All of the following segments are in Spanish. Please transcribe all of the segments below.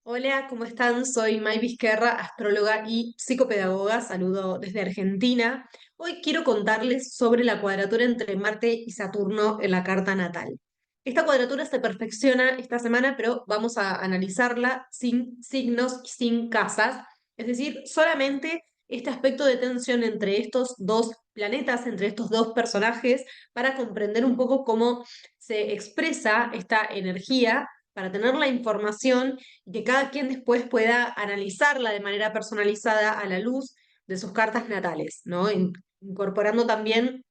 Hola, ¿cómo están? Soy May Vizquerra, astróloga y psicopedagoga. Saludo desde Argentina. Hoy quiero contarles sobre la cuadratura entre Marte y Saturno en la carta natal. Esta cuadratura se perfecciona esta semana, pero vamos a analizarla sin signos y sin casas, es decir, solamente este aspecto de tensión entre estos dos planetas, entre estos dos personajes, para comprender un poco cómo se expresa esta energía, para tener la información y que cada quien después pueda analizarla de manera personalizada a la luz de sus cartas natales, ¿no? Incorporando también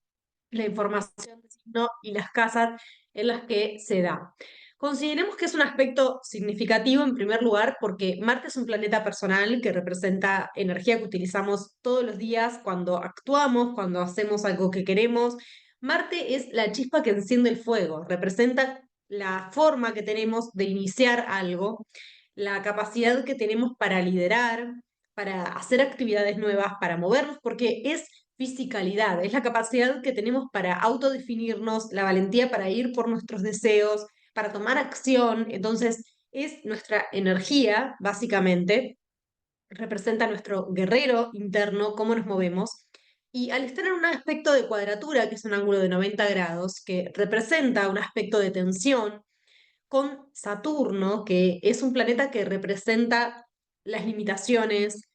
la información del signo y las casas en las que se da. Consideremos que es un aspecto significativo en primer lugar porque Marte es un planeta personal que representa energía que utilizamos todos los días cuando actuamos, cuando hacemos algo que queremos. Marte es la chispa que enciende el fuego, representa la forma que tenemos de iniciar algo, la capacidad que tenemos para liderar, para hacer actividades nuevas, para movernos, porque es fisicalidad, es la capacidad que tenemos para autodefinirnos, la valentía para ir por nuestros deseos, para tomar acción. Entonces, es nuestra energía, básicamente, representa nuestro guerrero interno, cómo nos movemos. Y al estar en un aspecto de cuadratura, que es un ángulo de 90 grados, que representa un aspecto de tensión, con Saturno, que es un planeta que representa las limitaciones,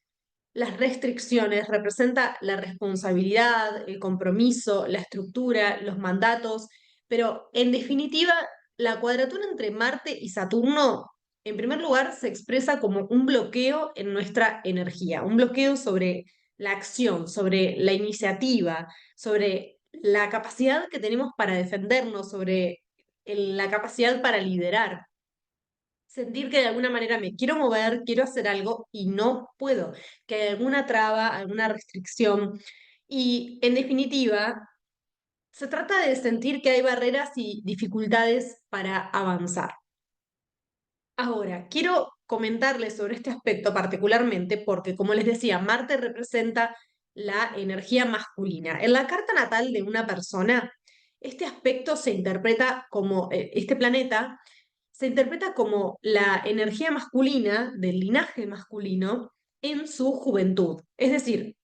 las restricciones, representa la responsabilidad, el compromiso, la estructura, los mandatos, pero en definitiva, la cuadratura entre Marte y Saturno, en primer lugar, se expresa como un bloqueo en nuestra energía, un bloqueo sobre la acción, sobre la iniciativa, sobre la capacidad que tenemos para defendernos, sobre la capacidad para liderar. Sentir que de alguna manera me quiero mover, quiero hacer algo y no puedo, que hay alguna traba, alguna restricción. Y en definitiva, se trata de sentir que hay barreras y dificultades para avanzar. Ahora, quiero comentarles sobre este aspecto particularmente porque, como les decía, Marte representa la energía masculina. En la carta natal de una persona, este aspecto se interpreta como, este planeta se interpreta como la energía masculina del linaje masculino en su juventud. Es decir,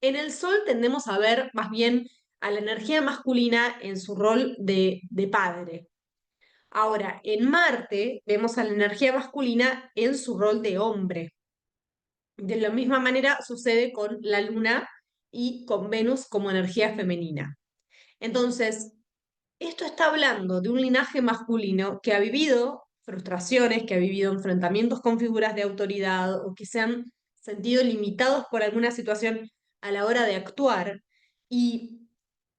en el Sol tendemos a ver más bien a la energía masculina en su rol de padre. Ahora, en Marte vemos a la energía masculina en su rol de hombre. De la misma manera sucede con la Luna y con Venus como energía femenina. Entonces, esto está hablando de un linaje masculino que ha vivido frustraciones, que ha vivido enfrentamientos con figuras de autoridad o que se han sentido limitados por alguna situación a la hora de actuar. Y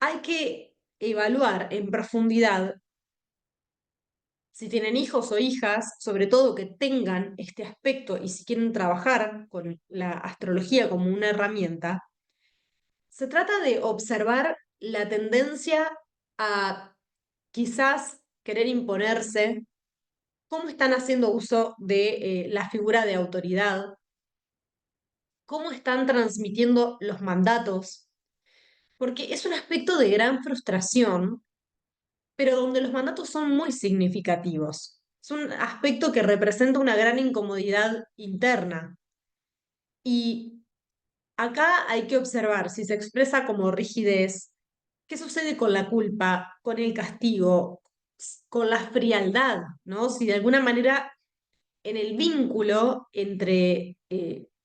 hay que evaluar en profundidad si tienen hijos o hijas, sobre todo que tengan este aspecto y si quieren trabajar con la astrología como una herramienta, se trata de observar la tendencia a quizás querer imponerse, cómo están haciendo uso de la figura de autoridad, cómo están transmitiendo los mandatos, porque es un aspecto de gran frustración, pero donde los mandatos son muy significativos. Es un aspecto que representa una gran incomodidad interna. Y acá hay que observar si se expresa como rigidez, qué sucede con la culpa, con el castigo, con la frialdad, ¿no? Si de alguna manera en el vínculo entre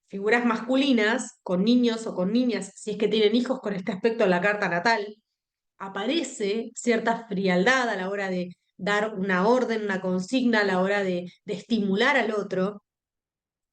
figuras masculinas con niños o con niñas, si es que tienen hijos con este aspecto en la carta natal, aparece cierta frialdad a la hora de dar una orden, una consigna, a la hora de estimular al otro.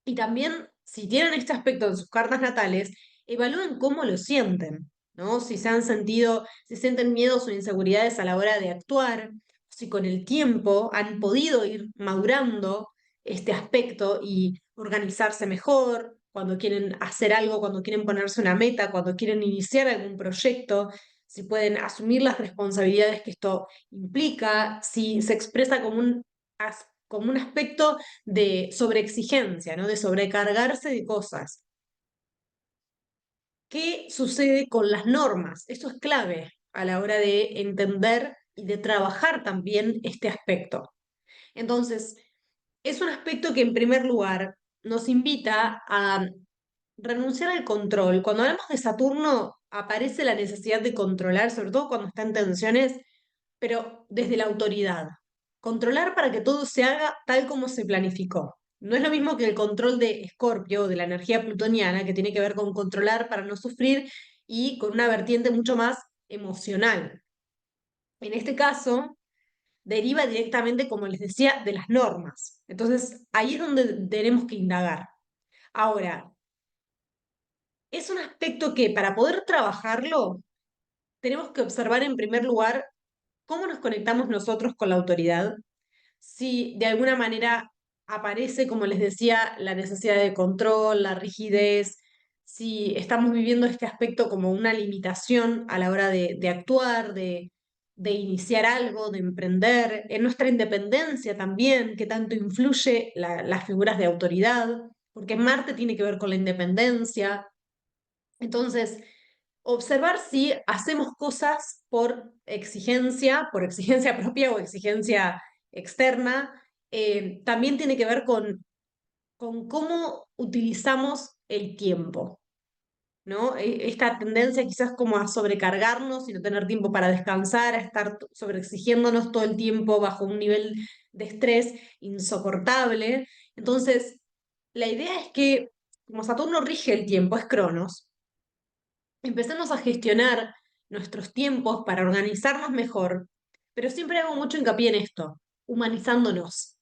Y también, si tienen este aspecto en sus cartas natales, evalúen cómo lo sienten, ¿no? Si se han sentido, si sienten miedos o inseguridades a la hora de actuar, si con el tiempo han podido ir madurando este aspecto y organizarse mejor, cuando quieren hacer algo, cuando quieren ponerse una meta, cuando quieren iniciar algún proyecto, si pueden asumir las responsabilidades que esto implica, si se expresa como un aspecto de sobreexigencia, ¿no? De sobrecargarse de cosas. ¿Qué sucede con las normas? Eso es clave a la hora de entender y de trabajar también este aspecto. Entonces, Es un aspecto que en primer lugar nos invita a renunciar al control. Cuando hablamos de Saturno, aparece la necesidad de controlar, sobre todo cuando está en tensiones, pero desde la autoridad. Controlar para que todo se haga tal como se planificó. No es lo mismo que el control de Escorpio, de la energía plutoniana, que tiene que ver con controlar para no sufrir y con una vertiente mucho más emocional. En este caso, deriva directamente, como les decía, de las normas. Entonces, ahí es donde tenemos que indagar. Ahora, es un aspecto que para poder trabajarlo, tenemos que observar en primer lugar cómo nos conectamos nosotros con la autoridad, si de alguna manera aparece, como les decía, la necesidad de control, la rigidez, si estamos viviendo este aspecto como una limitación a la hora de actuar, de iniciar algo, de emprender, en nuestra independencia también, que tanto influye las figuras de autoridad, porque Marte tiene que ver con la independencia. Entonces, observar si hacemos cosas por exigencia propia o exigencia externa, también tiene que ver con cómo utilizamos el tiempo, ¿no? Esta tendencia quizás como a sobrecargarnos y no tener tiempo para descansar, a estar sobreexigiéndonos todo el tiempo bajo un nivel de estrés insoportable. Entonces, la idea es que, como Saturno rige el tiempo, es Cronos, empecemos a gestionar nuestros tiempos para organizarnos mejor, pero siempre hago mucho hincapié en esto, humanizándonos,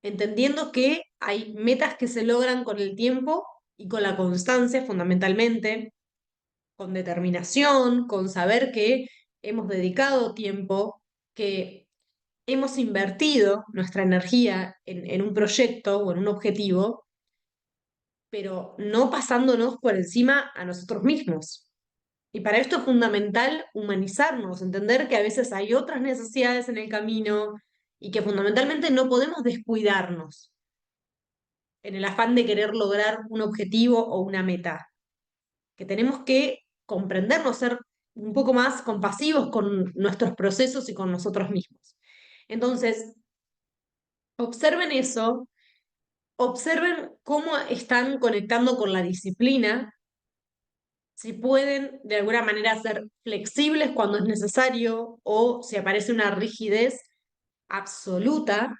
entendiendo que hay metas que se logran con el tiempo y con la constancia fundamentalmente, con determinación, con saber que hemos dedicado tiempo, que hemos invertido nuestra energía en un proyecto o en un objetivo, pero no pasándonos por encima a nosotros mismos. Y para esto es fundamental humanizarnos, entender que a veces hay otras necesidades en el camino y que fundamentalmente no podemos descuidarnos en el afán de querer lograr un objetivo o una meta, que tenemos que comprendernos, ser un poco más compasivos con nuestros procesos y con nosotros mismos. Entonces, observen eso, observen cómo están conectando con la disciplina, si pueden de alguna manera ser flexibles cuando es necesario o si aparece una rigidez absoluta,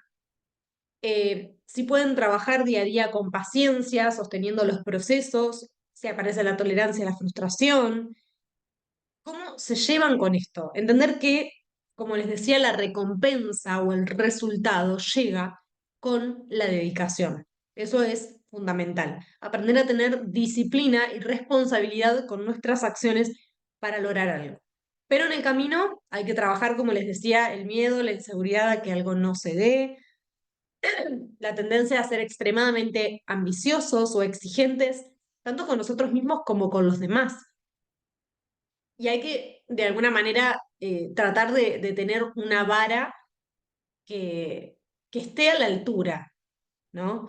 si pueden trabajar día a día con paciencia, sosteniendo los procesos, si aparece la tolerancia a la frustración, cómo se llevan con esto. Entender que, como les decía, la recompensa o el resultado llega con la dedicación. Eso es fundamental. Aprender a tener disciplina y responsabilidad con nuestras acciones para lograr algo. Pero en el camino hay que trabajar, como les decía, el miedo, la inseguridad a que algo no se dé, la tendencia a ser extremadamente ambiciosos o exigentes, tanto con nosotros mismos como con los demás. Y hay que, de alguna manera, tratar de tener una vara que, que esté a la altura, ¿no?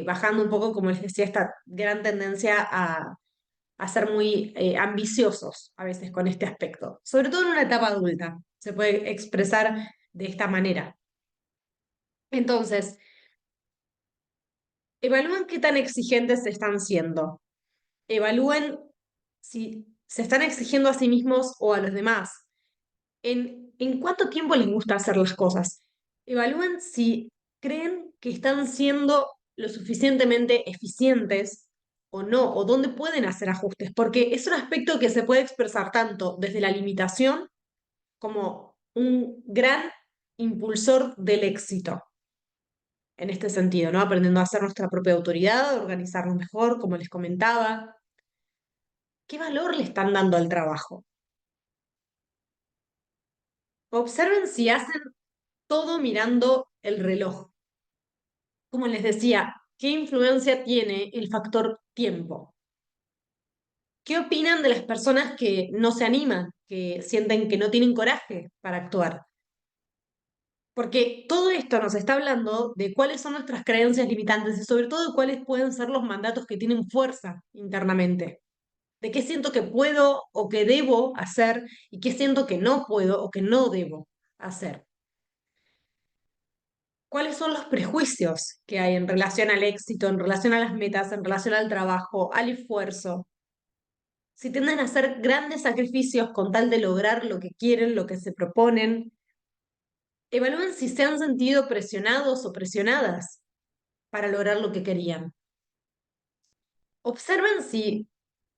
Bajando un poco, como les decía, esta gran tendencia a ser muy ambiciosos a veces con este aspecto, sobre todo en una etapa adulta, se puede expresar de esta manera. Entonces, evalúen qué tan exigentes se están siendo, evalúen si se están exigiendo a sí mismos o a los demás, en cuánto tiempo les gusta hacer las cosas. Evalúen si creen que están siendo lo suficientemente eficientes o no, o dónde pueden hacer ajustes, porque es un aspecto que se puede expresar tanto desde la limitación como un gran impulsor del éxito. En este sentido, ¿no? Aprendiendo a hacer nuestra propia autoridad, a organizarnos mejor, como les comentaba. ¿Qué valor le están dando al trabajo? Observen si hacen todo mirando el reloj. Como les decía, ¿qué influencia tiene el factor tiempo? ¿Qué opinan de las personas que no se animan, que sienten que no tienen coraje para actuar? Porque todo esto nos está hablando de cuáles son nuestras creencias limitantes y sobre todo de cuáles pueden ser los mandatos que tienen fuerza internamente. De qué siento que puedo o que debo hacer y qué siento que no puedo o que no debo hacer. cuáles son los prejuicios que hay en relación al éxito, en relación a las metas, en relación al trabajo, al esfuerzo. Si tienden a hacer grandes sacrificios con tal de lograr lo que quieren, lo que se proponen, evalúen si se han sentido presionados o presionadas para lograr lo que querían. Observen si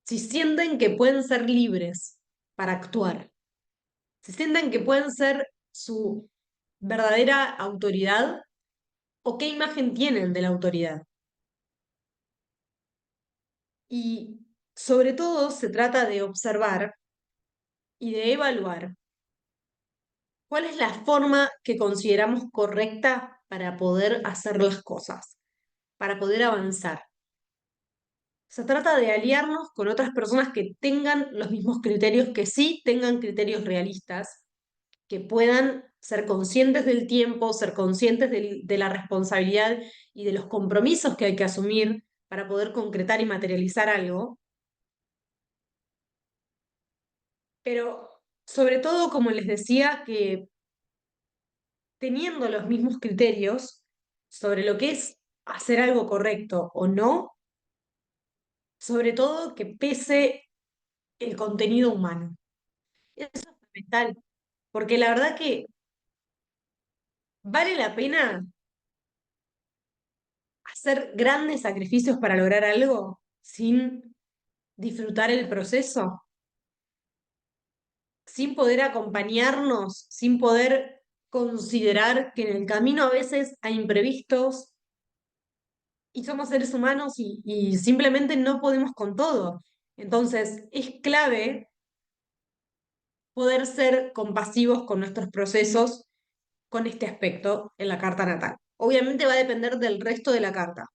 sienten que pueden ser libres para actuar, si sienten que pueden ser su verdadera autoridad o qué imagen tienen de la autoridad. Y sobre todo se trata de observar y de evaluar cuál es la forma que consideramos correcta para poder hacer las cosas, para poder avanzar. Se trata de aliarnos con otras personas que tengan los mismos criterios, que sí tengan criterios realistas, que puedan ser conscientes del tiempo, ser conscientes de la responsabilidad y de los compromisos que hay que asumir para poder concretar y materializar algo. Pero sobre todo, como les decía, que teniendo los mismos criterios sobre lo que es hacer algo correcto o no, sobre todo que pese el contenido humano. Eso es fundamental, porque la verdad que vale la pena hacer grandes sacrificios para lograr algo sin disfrutar el proceso, sin poder acompañarnos, sin poder considerar que en el camino a veces hay imprevistos y somos seres humanos y simplemente no podemos con todo. Entonces, es clave poder ser compasivos con nuestros procesos con este aspecto en la carta natal. Obviamente va a depender del resto de la carta.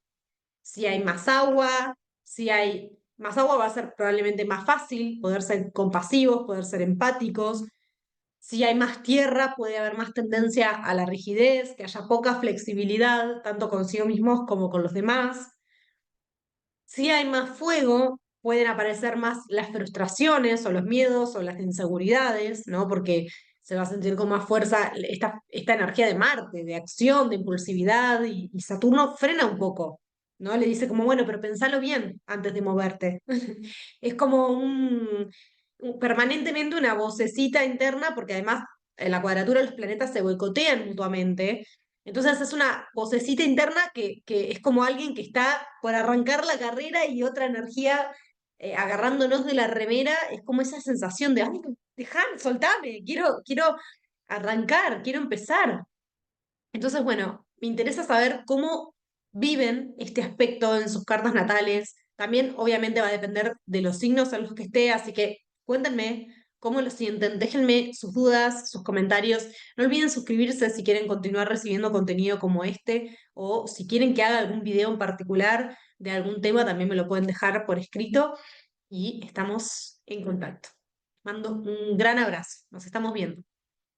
Si hay más agua, si hay más agua va a ser probablemente más fácil poder ser compasivos, poder ser empáticos. Si hay más tierra, puede haber más tendencia a la rigidez, que haya poca flexibilidad, tanto consigo mismos como con los demás. Si hay más fuego, pueden aparecer más las frustraciones o los miedos o las inseguridades, ¿no? Porque se va a sentir con más fuerza esta energía de Marte, de acción, de impulsividad, y Saturno frena un poco, ¿no? Le dice como, bueno, pero pensalo bien antes de moverte. Es como permanentemente una vocecita interna, porque además en la cuadratura los planetas se boicotean mutuamente. Entonces es una vocecita interna que es como alguien que está por arrancar la carrera y otra energía agarrándonos de la remera, es como esa sensación de, ay, dejame, soltame, quiero arrancar, quiero empezar. Entonces, bueno, me interesa saber cómo viven este aspecto en sus cartas natales. También, obviamente, va a depender de los signos en los que esté, así que cuéntenme cómo lo sienten, déjenme sus dudas, sus comentarios. No olviden suscribirse si quieren continuar recibiendo contenido como este o si quieren que haga algún video en particular de algún tema, también me lo pueden dejar por escrito y estamos en contacto. Mando un gran abrazo. Nos estamos viendo.